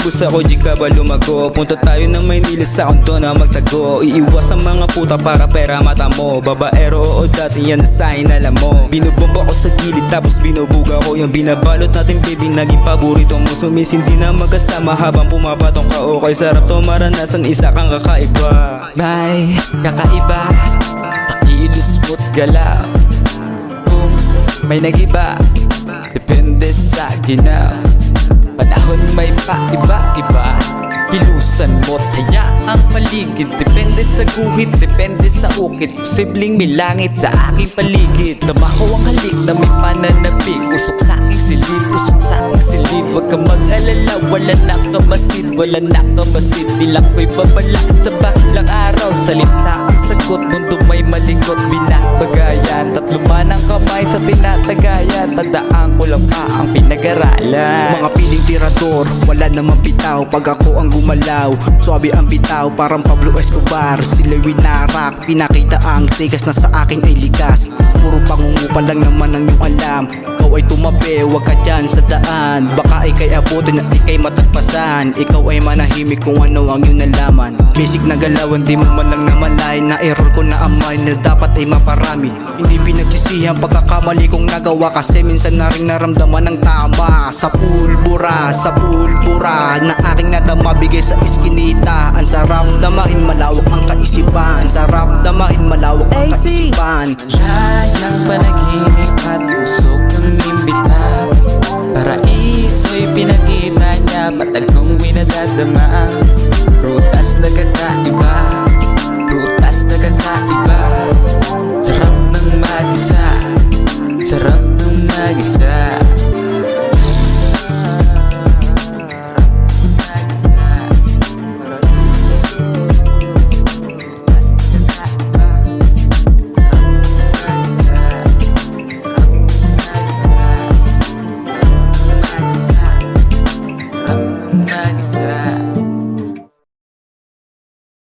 Ubus ako, di ka ba lumago? Punta tayo ng Maynila sa kondo na magtago. Iiwas ang mga puta para pera mata mo. Babaero o dati yan na sign alam mo. Binubomba ko sa gilid tapos binubuga ko. Yung binabalot natin baby naging paborito mo. Sumisindi na magkasama habang pumapatong ka. Okay sarap to maranasan, isa kang kakaiba. May kakaiba sa kilos mo't galaw. Kung may nagiba, depende sa ginaw. Panahon may paiba-iba, kilusan mo't hayaang paligid. Depende sa guhit, depende sa ukit. Posibleng may langit sa aking paligid. Tama ko ang halik na may pananabik. Usok sa aking silid, usok sa aking silid. Huwag kang mag-alala, wala na kamasid. Wala na kamasid, dilak ko'y babala sa balang araw. Salita ang sagot, mundo may malikot. Binabagayan, tatlo man ang kamay sa tinatagayan. Tandaan ko lang pa ang pinag-aralan. Mga piling tirador, wala namang bitaw. Pag ako ang gumalaw, swabe ang bitaw. Parang Pablo Escobar, sila'y winarak. Pinakita ang tigas na sa akin ay likas. Puro pangungupa lang naman ang iyong alam. Ikaw ay tumabi, wag ka dyan sa daan. Baka ikay abutin at ikay matagpasan. Ikaw ay manahimik kung ano ang iyong nalaman. Basic na galawan, di mo man lang namalay na error ko na amay na dapat ay maparami. Hindi pinagsisihan pagkakamali kong nagawa, kasi minsan na rin naramdaman ng tama. Sa pulbura na aking nadama, bigay sa iskinita. Ang sarap damain, malawak ang kaisipan. Ang sarap damain, malawak ang kaisipan. Layang panaginip at usok ng imbita. Paraiso'y pinakita niya, patagong winadadama.